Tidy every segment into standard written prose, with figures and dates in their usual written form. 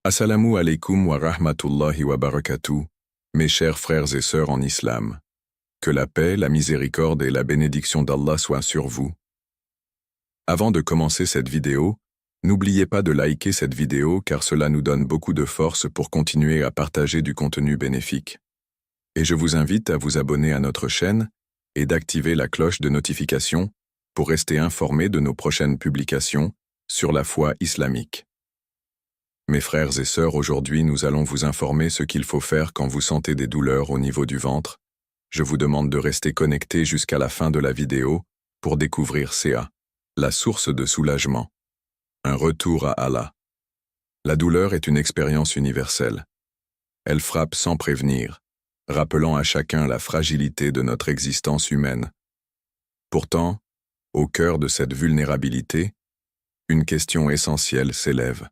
Assalamu alaikum wa rahmatullahi wa barakatuh, mes chers frères et sœurs en islam. Que la paix, la miséricorde et la bénédiction d'Allah soient sur vous. Avant de commencer cette vidéo, n'oubliez pas de liker cette vidéo car cela nous donne beaucoup de force pour continuer à partager du contenu bénéfique. Et je vous invite à vous abonner à notre chaîne et d'activer la cloche de notification pour rester informé de nos prochaines publications sur la foi islamique. Mes frères et sœurs, aujourd'hui nous allons vous informer ce qu'il faut faire quand vous sentez des douleurs au niveau du ventre. Je vous demande de rester connecté jusqu'à la fin de la vidéo pour découvrir CA, la source de soulagement. Un retour à Allah. La douleur est une expérience universelle. Elle frappe sans prévenir, rappelant à chacun la fragilité de notre existence humaine. Pourtant, au cœur de cette vulnérabilité, une question essentielle s'élève.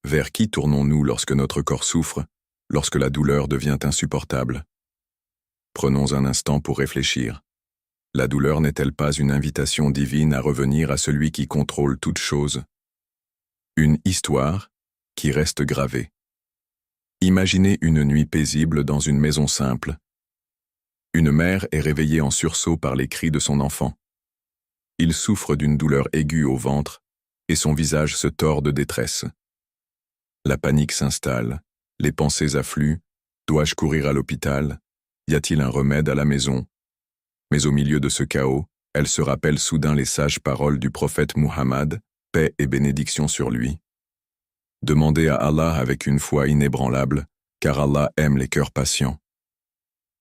Vers qui tournons-nous lorsque notre corps souffre, lorsque la douleur devient insupportable? Prenons un instant pour réfléchir. La douleur n'est-elle pas une invitation divine à revenir à celui qui contrôle toutes choses? Une histoire qui reste gravée. Imaginez une nuit paisible dans une maison simple. Une mère est réveillée en sursaut par les cris de son enfant. Il souffre d'une douleur aiguë au ventre et son visage se tord de détresse. La panique s'installe, les pensées affluent. Dois-je courir à l'hôpital? Y a-t-il un remède à la maison? Mais au milieu de ce chaos, elle se rappelle soudain les sages paroles du prophète Muhammad, paix et bénédiction sur lui. Demandez à Allah avec une foi inébranlable, car Allah aime les cœurs patients.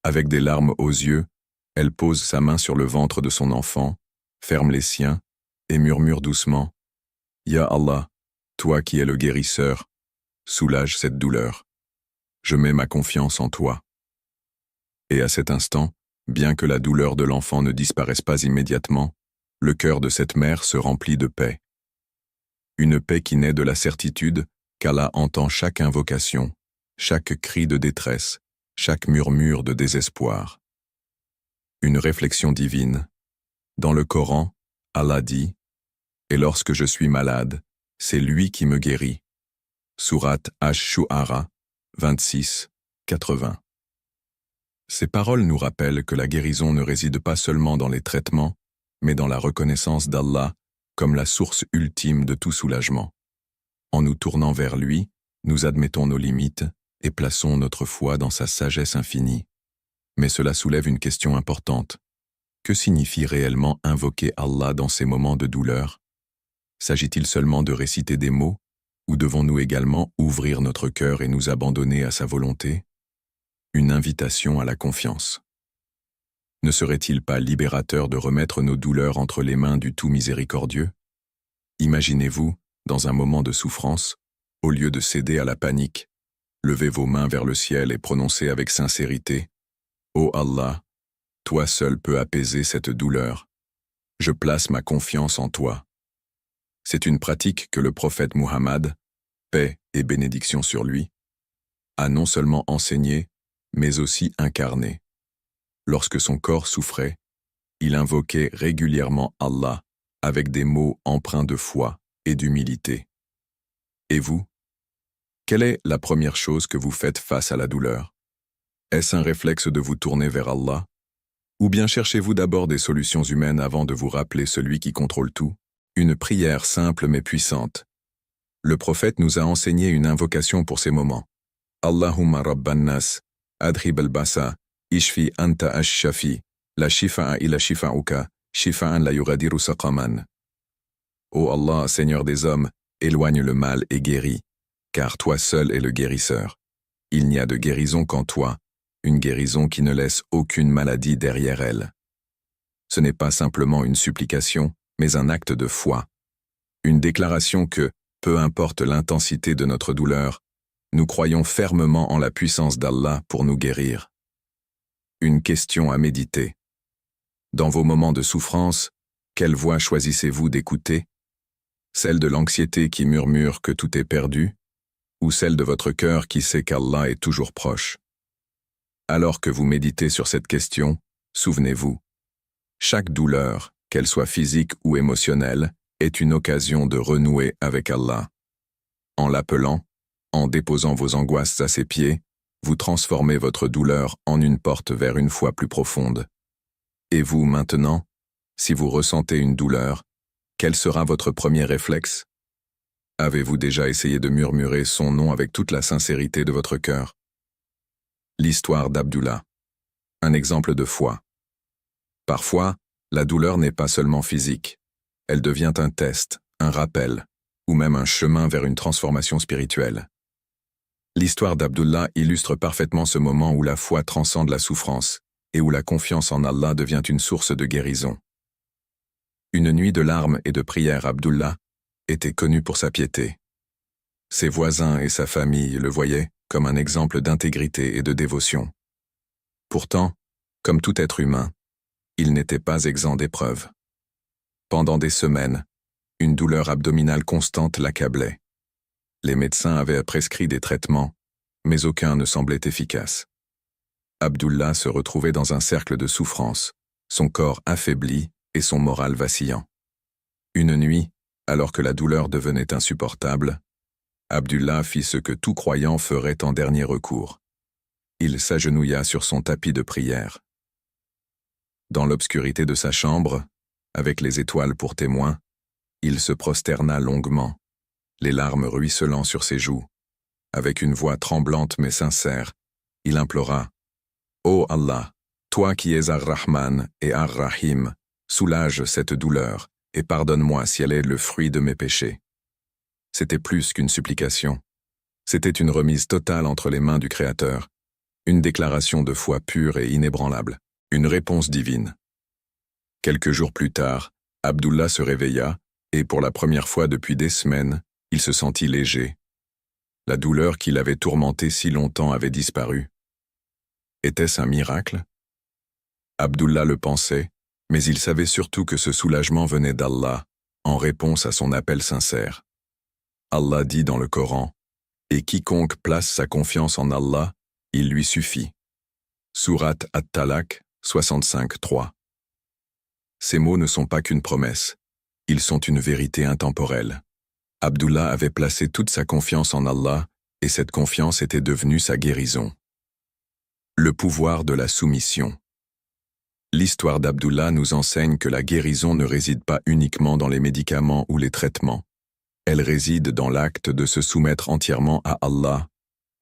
Avec des larmes aux yeux, elle pose sa main sur le ventre de son enfant, ferme les siens et murmure doucement « Ya Allah, toi qui es le guérisseur, soulage cette douleur. Je mets ma confiance en toi. » Et à cet instant, bien que la douleur de l'enfant ne disparaisse pas immédiatement, le cœur de cette mère se remplit de paix. Une paix qui naît de la certitude qu'Allah entend chaque invocation, chaque cri de détresse, chaque murmure de désespoir. Une réflexion divine. Dans le Coran, Allah dit « Et lorsque je suis malade, c'est lui qui me guérit. » Sourate Ash-Shu'ara, 26, 80. Ces paroles nous rappellent que la guérison ne réside pas seulement dans les traitements, mais dans la reconnaissance d'Allah comme la source ultime de tout soulagement. En nous tournant vers lui, nous admettons nos limites et plaçons notre foi dans sa sagesse infinie. Mais cela soulève une question importante. Que signifie réellement invoquer Allah dans ces moments de douleur? S'agit-il seulement de réciter des mots, ou devons-nous également ouvrir notre cœur et nous abandonner à sa volonté? Une invitation à la confiance. Ne serait-il pas libérateur de remettre nos douleurs entre les mains du tout miséricordieux? Imaginez-vous, dans un moment de souffrance, au lieu de céder à la panique, levez vos mains vers le ciel et prononcez avec sincérité « Ô Allah, toi seul peux apaiser cette douleur. Je place ma confiance en toi. » C'est une pratique que le prophète Muhammad, paix et bénédiction sur lui, a non seulement enseigné, mais aussi incarné. Lorsque son corps souffrait, il invoquait régulièrement Allah avec des mots empreints de foi et d'humilité. Et vous? Quelle est la première chose que vous faites face à la douleur? Est-ce un réflexe de vous tourner vers Allah? Ou bien cherchez-vous d'abord des solutions humaines avant de vous rappeler celui qui contrôle tout? Une prière simple mais puissante. Le prophète nous a enseigné une invocation pour ces moments. Allahumma rabban nas, adhib al-basa, ishfi anta ash-shafi, la shifa'a ila shifa'uka, shifa'an la yuradiru saqaman. Ô Allah, Seigneur des hommes, éloigne le mal et guéris, car toi seul es le guérisseur. Il n'y a de guérison qu'en toi, une guérison qui ne laisse aucune maladie derrière elle. Ce n'est pas simplement une supplication, mais un acte de foi. Une déclaration que, peu importe l'intensité de notre douleur, nous croyons fermement en la puissance d'Allah pour nous guérir. Une question à méditer. Dans vos moments de souffrance, quelle voix choisissez-vous d'écouter? Celle de l'anxiété qui murmure que tout est perdu, ou celle de votre cœur qui sait qu'Allah est toujours proche? Alors que vous méditez sur cette question, souvenez-vous, chaque douleur, qu'elle soit physique ou émotionnelle, est une occasion de renouer avec Allah. En l'appelant, En déposant vos angoisses à ses pieds, vous transformez votre douleur en une porte vers une foi plus profonde. Et vous, maintenant, si vous ressentez une douleur, quel sera votre premier réflexe? Avez-vous déjà essayé de murmurer son nom avec toute la sincérité de votre cœur? L'histoire d'Abdullah. Un exemple de foi. Parfois, la douleur n'est pas seulement physique. Elle devient un test, un rappel, ou même un chemin vers une transformation spirituelle. L'histoire d'Abdullah illustre parfaitement ce moment où la foi transcende la souffrance et où la confiance en Allah devient une source de guérison. Une nuit de larmes et de prières, Abdullah était connu pour sa piété. Ses voisins et sa famille le voyaient comme un exemple d'intégrité et de dévotion. Pourtant, comme tout être humain, il n'était pas exempt d'épreuves. Pendant des semaines, une douleur abdominale constante l'accablait. Les médecins avaient prescrit des traitements, mais aucun ne semblait efficace. Abdullah se retrouvait dans un cercle de souffrance, son corps affaibli et son moral vacillant. Une nuit, alors que la douleur devenait insupportable, Abdullah fit ce que tout croyant ferait en dernier recours. Il s'agenouilla sur son tapis de prière. Dans l'obscurité de sa chambre, avec les étoiles pour témoins, il se prosterna longuement, les larmes ruisselant sur ses joues. Avec une voix tremblante mais sincère, il implora « Ô Allah, toi qui es Ar-Rahman et Ar-Rahim, soulage cette douleur et pardonne-moi si elle est le fruit de mes péchés. » C'était plus qu'une supplication. C'était une remise totale entre les mains du Créateur, une déclaration de foi pure et inébranlable, une réponse divine. Quelques jours plus tard, Abdullah se réveilla et pour la première fois depuis des semaines, il se sentit léger. La douleur qui l'avait tourmenté si longtemps avait disparu. Était-ce un miracle? Abdullah le pensait, mais il savait surtout que ce soulagement venait d'Allah, en réponse à son appel sincère. Allah dit dans le Coran, « Et quiconque place sa confiance en Allah, il lui suffit. » Sourate At-Talaq 65:3. Ces mots ne sont pas qu'une promesse, ils sont une vérité intemporelle. Abdullah avait placé toute sa confiance en Allah, et cette confiance était devenue sa guérison. Le pouvoir de la soumission. L'histoire d'Abdullah nous enseigne que la guérison ne réside pas uniquement dans les médicaments ou les traitements. Elle réside dans l'acte de se soumettre entièrement à Allah,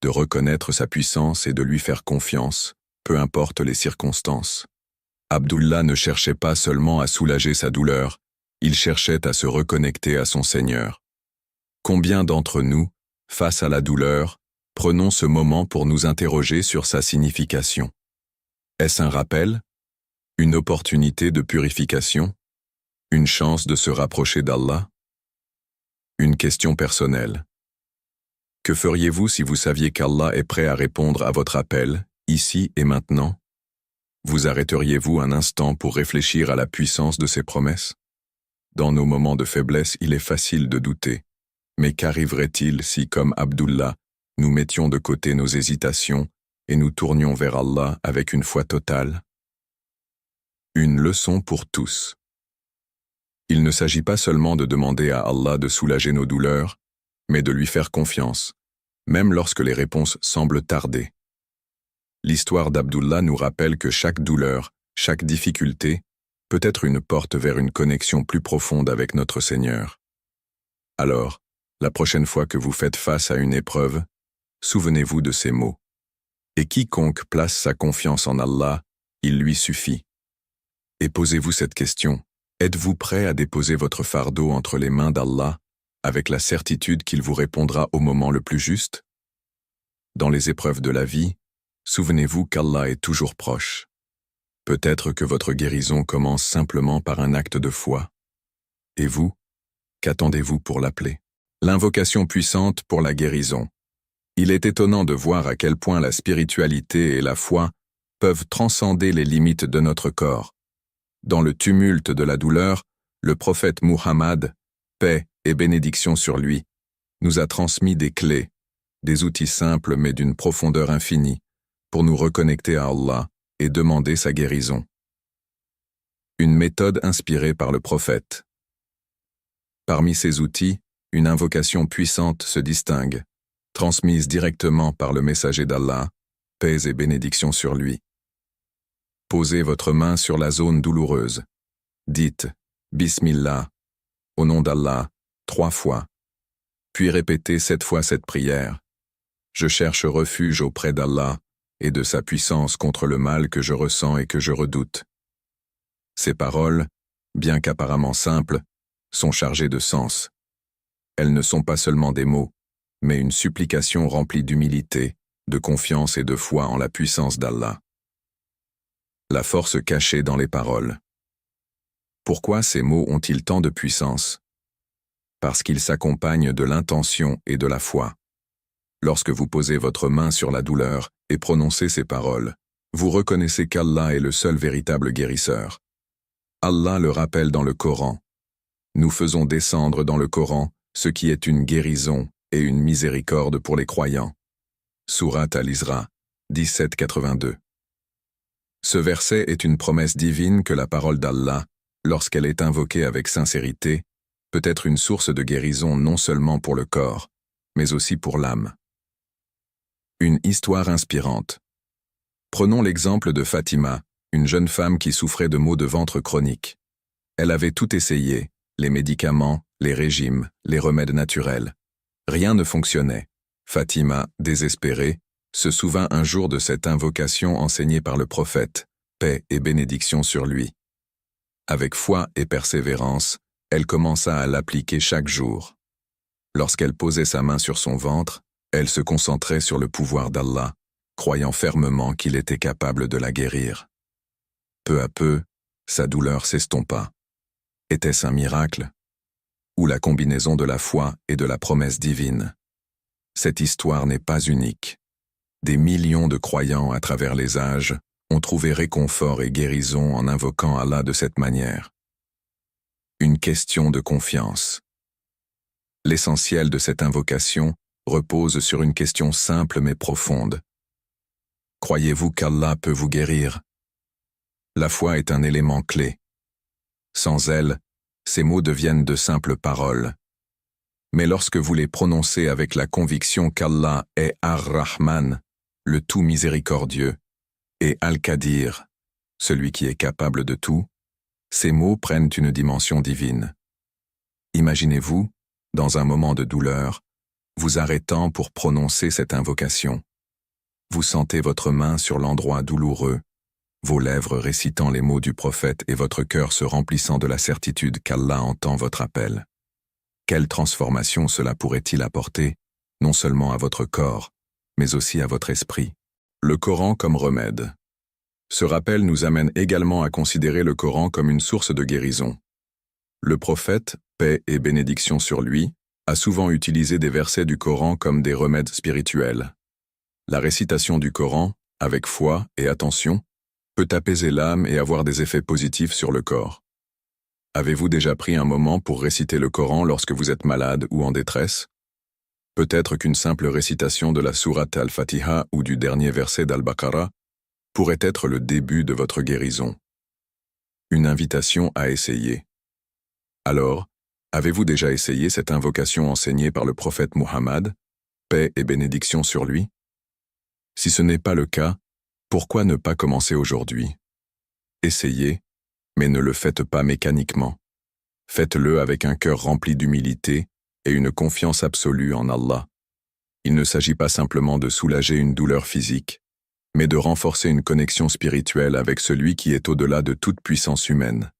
de reconnaître sa puissance et de lui faire confiance, peu importe les circonstances. Abdullah ne cherchait pas seulement à soulager sa douleur, il cherchait à se reconnecter à son Seigneur. Combien d'entre nous, face à la douleur, prenons ce moment pour nous interroger sur sa signification? Est-ce un rappel? Une opportunité de purification? Une chance de se rapprocher d'Allah? Une question personnelle. Que feriez-vous si vous saviez qu'Allah est prêt à répondre à votre appel, ici et maintenant? Vous arrêteriez-vous un instant pour réfléchir à la puissance de ses promesses? Dans nos moments de faiblesse, il est facile de douter. Mais qu'arriverait-il si, comme Abdullah, nous mettions de côté nos hésitations et nous tournions vers Allah avec une foi totale? Une leçon pour tous. Il ne s'agit pas seulement de demander à Allah de soulager nos douleurs, mais de lui faire confiance, même lorsque les réponses semblent tarder. L'histoire d'Abdullah nous rappelle que chaque douleur, chaque difficulté, peut être une porte vers une connexion plus profonde avec notre Seigneur. Alors, la prochaine fois que vous faites face à une épreuve, souvenez-vous de ces mots. Et quiconque place sa confiance en Allah, il lui suffit. Et posez-vous cette question. Êtes-vous prêt à déposer votre fardeau entre les mains d'Allah, avec la certitude qu'il vous répondra au moment le plus juste? Dans les épreuves de la vie, souvenez-vous qu'Allah est toujours proche. Peut-être que votre guérison commence simplement par un acte de foi. Et vous, qu'attendez-vous pour l'appeler? L'invocation puissante pour la guérison. Il est étonnant de voir à quel point la spiritualité et la foi peuvent transcender les limites de notre corps. Dans le tumulte de la douleur, le prophète Muhammad, paix et bénédiction sur lui, nous a transmis des clés, des outils simples mais d'une profondeur infinie, pour nous reconnecter à Allah et demander sa guérison. Une méthode inspirée par le prophète. Parmi ces outils, une invocation puissante se distingue, transmise directement par le messager d'Allah, paix et bénédiction sur lui. Posez votre main sur la zone douloureuse. Dites « Bismillah » au nom d'Allah, 3 fois. Puis répétez 7 fois cette prière. Je cherche refuge auprès d'Allah et de sa puissance contre le mal que je ressens et que je redoute. Ces paroles, bien qu'apparemment simples, sont chargées de sens. Elles ne sont pas seulement des mots, mais une supplication remplie d'humilité, de confiance et de foi en la puissance d'Allah. La force cachée dans les paroles. Pourquoi ces mots ont-ils tant de puissance? Parce qu'ils s'accompagnent de l'intention et de la foi. Lorsque vous posez votre main sur la douleur et prononcez ces paroles, vous reconnaissez qu'Allah est le seul véritable guérisseur. Allah le rappelle dans le Coran. Nous faisons descendre dans le Coran ce qui est une guérison et une miséricorde pour les croyants. Sourate Al-Isra, 17-82. Ce verset est une promesse divine que la parole d'Allah, lorsqu'elle est invoquée avec sincérité, peut être une source de guérison non seulement pour le corps, mais aussi pour l'âme. Une histoire inspirante. Prenons l'exemple de Fatima, une jeune femme qui souffrait de maux de ventre chroniques. Elle avait tout essayé, les médicaments, les régimes, les remèdes naturels. Rien ne fonctionnait. Fatima, désespérée, se souvint un jour de cette invocation enseignée par le prophète, paix et bénédiction sur lui. Avec foi et persévérance, elle commença à l'appliquer chaque jour. Lorsqu'elle posait sa main sur son ventre, elle se concentrait sur le pouvoir d'Allah, croyant fermement qu'il était capable de la guérir. Peu à peu, sa douleur s'estompa. Était-ce un miracle? Ou la combinaison de la foi et de la promesse divine? Cette histoire n'est pas unique. Des millions de croyants à travers les âges ont trouvé réconfort et guérison en invoquant Allah de cette manière. Une question de confiance. L'essentiel de cette invocation repose sur une question simple mais profonde. Croyez-vous qu'Allah peut vous guérir? La foi est un élément clé. Sans elle, ces mots deviennent de simples paroles. Mais lorsque vous les prononcez avec la conviction qu'Allah est Ar-Rahman, le tout miséricordieux, et Al-Qadir, celui qui est capable de tout, ces mots prennent une dimension divine. Imaginez-vous, dans un moment de douleur, vous arrêtant pour prononcer cette invocation. Vous sentez votre main sur l'endroit douloureux, vos lèvres récitant les mots du prophète et votre cœur se remplissant de la certitude qu'Allah entend votre appel. Quelle transformation cela pourrait-il apporter, non seulement à votre corps, mais aussi à votre esprit? Le Coran comme remède. Ce rappel nous amène également à considérer le Coran comme une source de guérison. Le prophète, paix et bénédiction sur lui, a souvent utilisé des versets du Coran comme des remèdes spirituels. La récitation du Coran, avec foi et attention, peut apaiser l'âme et avoir des effets positifs sur le corps. Avez-vous déjà pris un moment pour réciter le Coran lorsque vous êtes malade ou en détresse? Peut-être qu'une simple récitation de la sourate Al-Fatiha ou du dernier verset d'Al-Baqarah pourrait être le début de votre guérison. Une invitation à essayer. Alors, avez-vous déjà essayé cette invocation enseignée par le prophète Muhammad, paix et bénédiction sur lui? Si ce n'est pas le cas, pourquoi ne pas commencer aujourd'hui? Essayez, mais ne le faites pas mécaniquement. Faites-le avec un cœur rempli d'humilité et une confiance absolue en Allah. Il ne s'agit pas simplement de soulager une douleur physique, mais de renforcer une connexion spirituelle avec celui qui est au-delà de toute puissance humaine.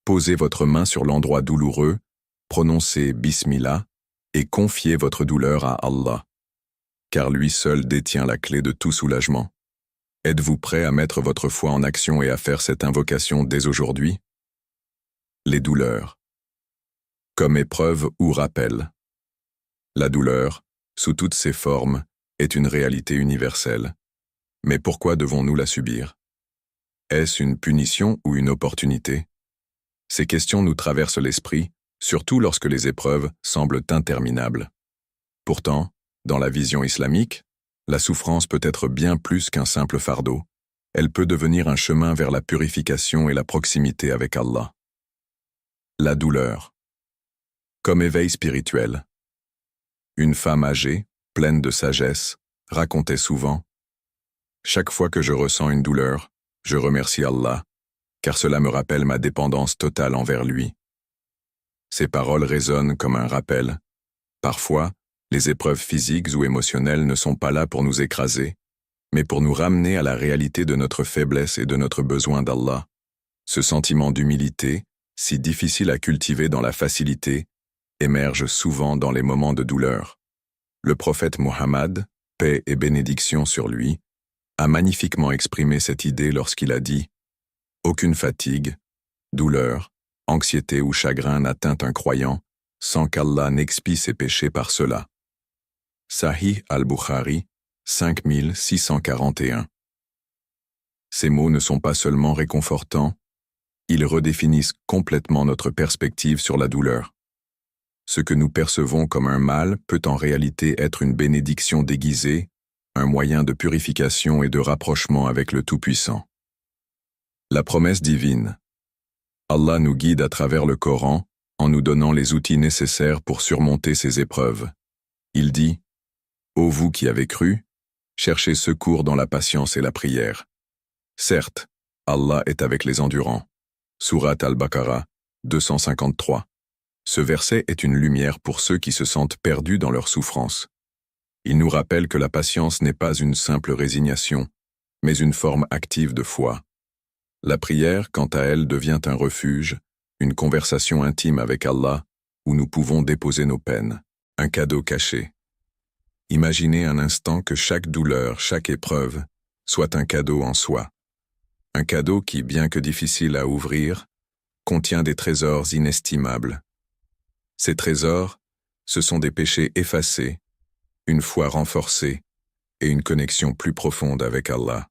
Posez votre main sur l'endroit douloureux, prononcez Bismillah et confiez votre douleur à Allah, car lui seul détient la clé de tout soulagement. Êtes-vous prêt à mettre votre foi en action et à faire cette invocation dès aujourd'hui? Les douleurs. Comme épreuve ou rappel. La douleur, sous toutes ses formes, est une réalité universelle. Mais pourquoi devons-nous la subir? Est-ce une punition ou une opportunité? Ces questions nous traversent l'esprit, surtout lorsque les épreuves semblent interminables. Pourtant, dans la vision islamique, la souffrance peut être bien plus qu'un simple fardeau. Elle peut devenir un chemin vers la purification et la proximité avec Allah. La douleur. Comme éveil spirituel. Une femme âgée, pleine de sagesse, racontait souvent « Chaque fois que je ressens une douleur, je remercie Allah, car cela me rappelle ma dépendance totale envers lui. » Ces paroles résonnent comme un rappel. Parfois, les épreuves physiques ou émotionnelles ne sont pas là pour nous écraser, mais pour nous ramener à la réalité de notre faiblesse et de notre besoin d'Allah. Ce sentiment d'humilité, si difficile à cultiver dans la facilité, émerge souvent dans les moments de douleur. Le prophète Muhammad, paix et bénédiction sur lui, a magnifiquement exprimé cette idée lorsqu'il a dit « Aucune fatigue, douleur, anxiété ou chagrin n'atteint un croyant sans qu'Allah n'expie ses péchés par cela. » Sahih al-Bukhari, 5641. Ces mots ne sont pas seulement réconfortants, ils redéfinissent complètement notre perspective sur la douleur. Ce que nous percevons comme un mal peut en réalité être une bénédiction déguisée, un moyen de purification et de rapprochement avec le Tout-Puissant. La promesse divine. Allah nous guide à travers le Coran en nous donnant les outils nécessaires pour surmonter ces épreuves. Il dit « Ô vous qui avez cru, cherchez secours dans la patience et la prière. Certes, Allah est avec les endurants. » Sourate Al-Baqarah, 253. Ce verset est une lumière pour ceux qui se sentent perdus dans leur souffrance. Il nous rappelle que la patience n'est pas une simple résignation, mais une forme active de foi. La prière, quant à elle, devient un refuge, une conversation intime avec Allah, où nous pouvons déposer nos peines, un cadeau caché. Imaginez un instant que chaque douleur, chaque épreuve, soit un cadeau en soi. Un cadeau qui, bien que difficile à ouvrir, contient des trésors inestimables. Ces trésors, ce sont des péchés effacés, une foi renforcée et une connexion plus profonde avec Allah.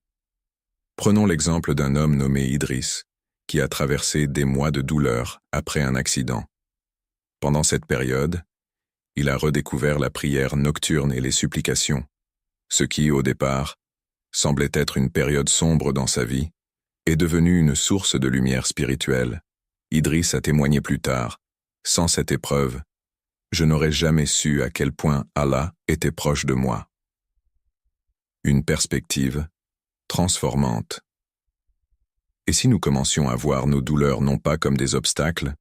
Prenons l'exemple d'un homme nommé Idriss, qui a traversé des mois de douleur après un accident. Pendant cette période, il a redécouvert la prière nocturne et les supplications, ce qui, au départ, semblait être une période sombre dans sa vie, est devenu une source de lumière spirituelle. Idriss a témoigné plus tard, sans cette épreuve, je n'aurais jamais su à quel point Allah était proche de moi. Une perspective transformante. Et si nous commencions à voir nos douleurs non pas comme des obstacles,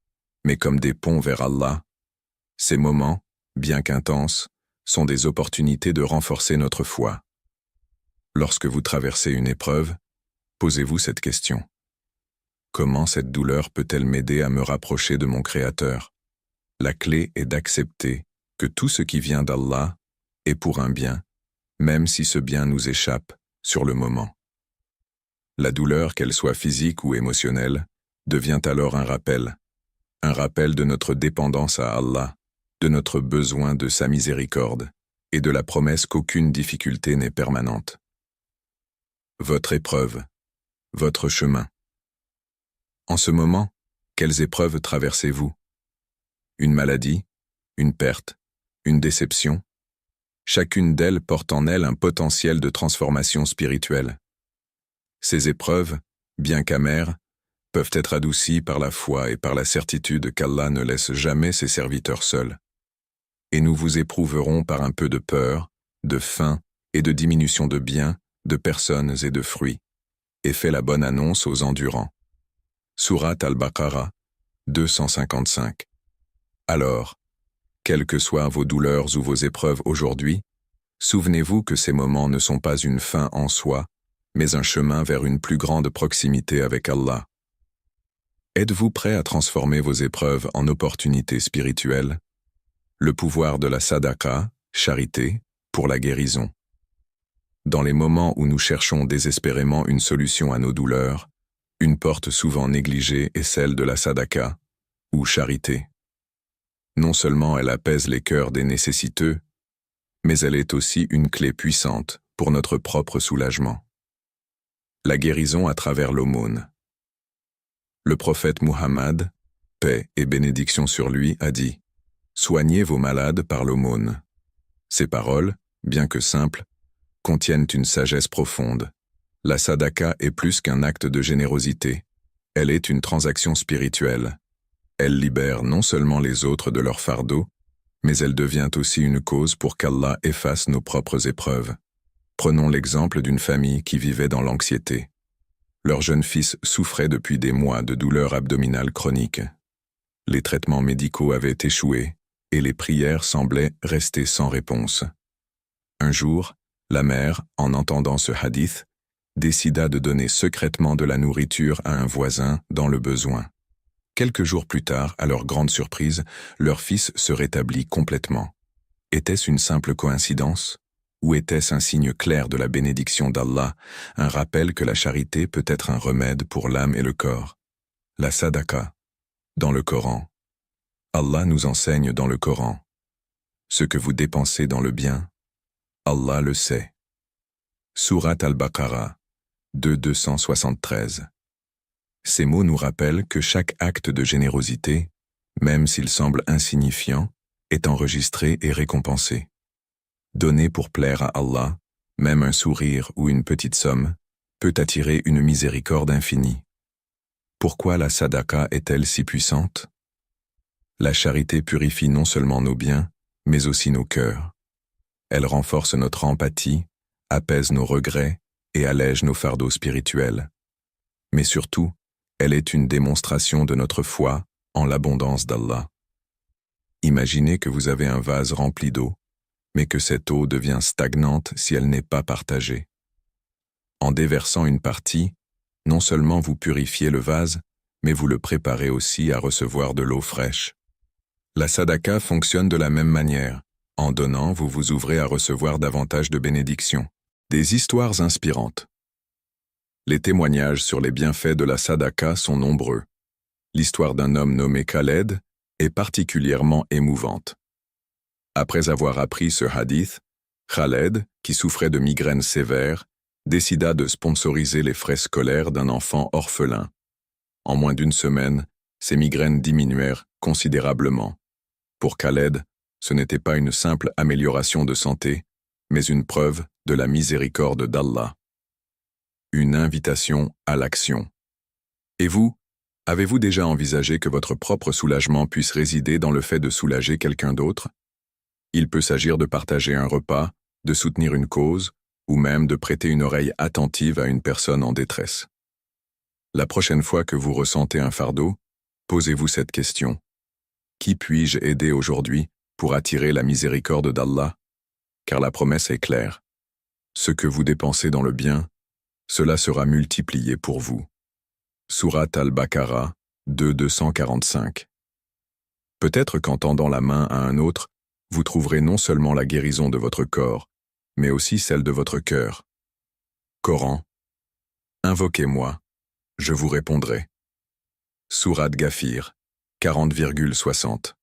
mais comme des ponts vers Allah, ces moments, bien qu'intenses, sont des opportunités de renforcer notre foi. Lorsque vous traversez une épreuve, posez-vous cette question. Comment cette douleur peut-elle m'aider à me rapprocher de mon Créateur? La clé est d'accepter que tout ce qui vient d'Allah est pour un bien, même si ce bien nous échappe sur le moment. La douleur, qu'elle soit physique ou émotionnelle, devient alors un rappel de notre dépendance à Allah, de notre besoin de sa miséricorde et de la promesse qu'aucune difficulté n'est permanente. Votre épreuve, votre chemin. En ce moment, quelles épreuves traversez-vous? Une maladie, une perte, une déception? Chacune d'elles porte en elle un potentiel de transformation spirituelle. Ces épreuves, bien qu'amères, peuvent être adoucies par la foi et par la certitude qu'Allah ne laisse jamais ses serviteurs seuls. Et nous vous éprouverons par un peu de peur, de faim et de diminution de biens, de personnes et de fruits, et fait la bonne annonce aux endurants. Sourate Al-Baqarah, 255. Alors, quelles que soient vos douleurs ou vos épreuves aujourd'hui, souvenez-vous que ces moments ne sont pas une fin en soi, mais un chemin vers une plus grande proximité avec Allah. Êtes-vous prêt à transformer vos épreuves en opportunités spirituelles? Le pouvoir de la sadaqa, charité, pour la guérison. Dans les moments où nous cherchons désespérément une solution à nos douleurs, une porte souvent négligée est celle de la sadaqa, ou charité. Non seulement elle apaise les cœurs des nécessiteux, mais elle est aussi une clé puissante pour notre propre soulagement. La guérison à travers l'aumône. Le prophète Muhammad, paix et bénédiction sur lui, a dit « Soignez vos malades par l'aumône ». Ces paroles, bien que simples, contiennent une sagesse profonde. La sadaqa est plus qu'un acte de générosité. Elle est une transaction spirituelle. Elle libère non seulement les autres de leur fardeau, mais elle devient aussi une cause pour qu'Allah efface nos propres épreuves. Prenons l'exemple d'une famille qui vivait dans l'anxiété. Leur jeune fils souffrait depuis des mois de douleurs abdominales chroniques. Les traitements médicaux avaient échoué et les prières semblaient rester sans réponse. Un jour, la mère, en entendant ce hadith, décida de donner secrètement de la nourriture à un voisin dans le besoin. Quelques jours plus tard, à leur grande surprise, leur fils se rétablit complètement. Était-ce une simple coïncidence? Ou était-ce un signe clair de la bénédiction d'Allah, un rappel que la charité peut être un remède pour l'âme et le corps? La sadaqa, dans le Coran. Allah nous enseigne dans le Coran. Ce que vous dépensez dans le bien, Allah le sait. Sourate Al-Baqarah, 273. Ces mots nous rappellent que chaque acte de générosité, même s'il semble insignifiant, est enregistré et récompensé. Donner pour plaire à Allah, même un sourire ou une petite somme, peut attirer une miséricorde infinie. Pourquoi la sadaqa est-elle si puissante? La charité purifie non seulement nos biens, mais aussi nos cœurs. Elle renforce notre empathie, apaise nos regrets et allège nos fardeaux spirituels. Mais surtout, elle est une démonstration de notre foi en l'abondance d'Allah. Imaginez que vous avez un vase rempli d'eau, mais que cette eau devient stagnante si elle n'est pas partagée. En déversant une partie, non seulement vous purifiez le vase, mais vous le préparez aussi à recevoir de l'eau fraîche. La sadaqa fonctionne de la même manière. En donnant, vous vous ouvrez à recevoir davantage de bénédictions. Des histoires inspirantes. Les témoignages sur les bienfaits de la sadaqa sont nombreux. L'histoire d'un homme nommé Khaled est particulièrement émouvante. Après avoir appris ce hadith, Khaled, qui souffrait de migraines sévères, décida de sponsoriser les frais scolaires d'un enfant orphelin. En moins d'une semaine, ses migraines diminuèrent considérablement. Pour Khaled, ce n'était pas une simple amélioration de santé, mais une preuve de la miséricorde d'Allah. Une invitation à l'action. Et vous, avez-vous déjà envisagé que votre propre soulagement puisse résider dans le fait de soulager quelqu'un d'autre? Il peut s'agir de partager un repas, de soutenir une cause, ou même de prêter une oreille attentive à une personne en détresse. La prochaine fois que vous ressentez un fardeau, posez-vous cette question. Qui puis-je aider aujourd'hui pour attirer la miséricorde d'Allah? Car la promesse est claire. Ce que vous dépensez dans le bien, cela sera multiplié pour vous. Sourate Al-Baqarah, 245. Peut-être qu'en tendant la main à un autre, vous trouverez non seulement la guérison de votre corps, mais aussi celle de votre cœur. Coran. Invoquez-moi, je vous répondrai. Sourate Ghafir, 40,60.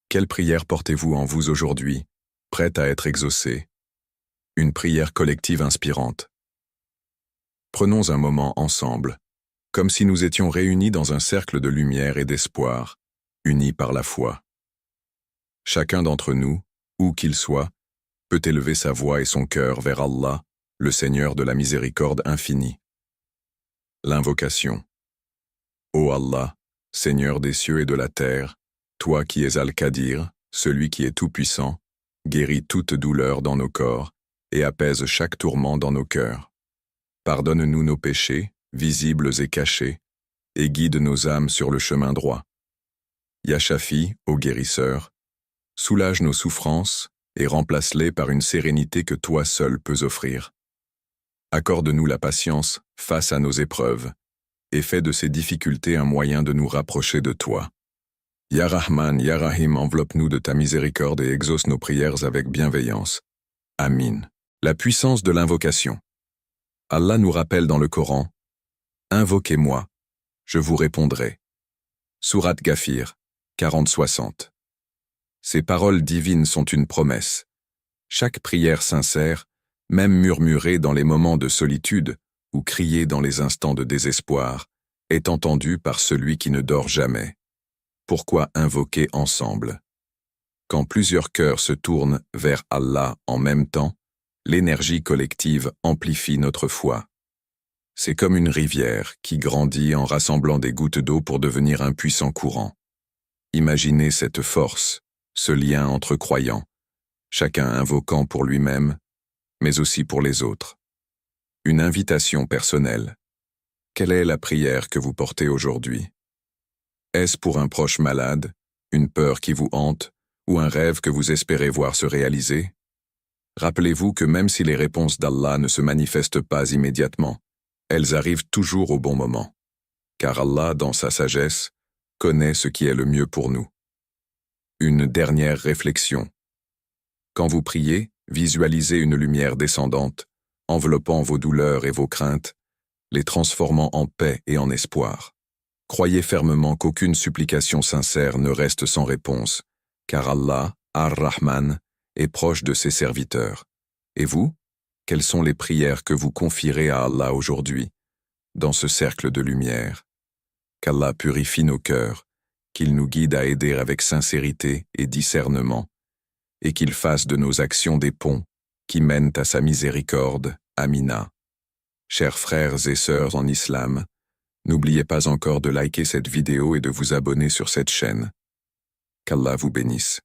Quelle prière portez-vous en vous aujourd'hui, prête à être exaucée? Une prière collective inspirante. Prenons un moment ensemble, comme si nous étions réunis dans un cercle de lumière et d'espoir, unis par la foi. Chacun d'entre nous, où qu'il soit, peut élever sa voix et son cœur vers Allah, le Seigneur de la miséricorde infinie. L'invocation. Ô Allah, Seigneur des cieux et de la terre, toi qui es Al-Qadir, celui qui est tout-puissant, guéris toute douleur dans nos corps et apaise chaque tourment dans nos cœurs. Pardonne-nous nos péchés, visibles et cachés, et guide nos âmes sur le chemin droit. Ya Shafi, ô guérisseur, soulage nos souffrances et remplace-les par une sérénité que toi seul peux offrir. Accorde-nous la patience face à nos épreuves et fais de ces difficultés un moyen de nous rapprocher de toi. Ya Rahman, Ya Rahim, enveloppe-nous de ta miséricorde et exauce nos prières avec bienveillance. Amin. La puissance de l'invocation. Allah nous rappelle dans le Coran, « Invoquez-moi, je vous répondrai. » Sourate Ghafir, 40-60. Ces paroles divines sont une promesse. Chaque prière sincère, même murmurée dans les moments de solitude ou criée dans les instants de désespoir, est entendue par celui qui ne dort jamais. Pourquoi invoquer ensemble? Quand plusieurs cœurs se tournent vers Allah en même temps, l'énergie collective amplifie notre foi. C'est comme une rivière qui grandit en rassemblant des gouttes d'eau pour devenir un puissant courant. Imaginez cette force, ce lien entre croyants, chacun invoquant pour lui-même, mais aussi pour les autres. Une invitation personnelle. Quelle est la prière que vous portez aujourd'hui? Est-ce pour un proche malade, une peur qui vous hante, ou un rêve que vous espérez voir se réaliser? Rappelez-vous que même si les réponses d'Allah ne se manifestent pas immédiatement, elles arrivent toujours au bon moment, car Allah, dans sa sagesse, connaît ce qui est le mieux pour nous. Une dernière réflexion. Quand vous priez, visualisez une lumière descendante, enveloppant vos douleurs et vos craintes, les transformant en paix et en espoir. Croyez fermement qu'aucune supplication sincère ne reste sans réponse, car Allah, Ar-Rahman, est proche de ses serviteurs. Et vous, quelles sont les prières que vous confierez à Allah aujourd'hui, dans ce cercle de lumière? Qu'Allah purifie nos cœurs, qu'il nous guide à aider avec sincérité et discernement, et qu'il fasse de nos actions des ponts qui mènent à sa miséricorde. Amina. Chers frères et sœurs en islam, n'oubliez pas encore de liker cette vidéo et de vous abonner sur cette chaîne. Qu'Allah vous bénisse.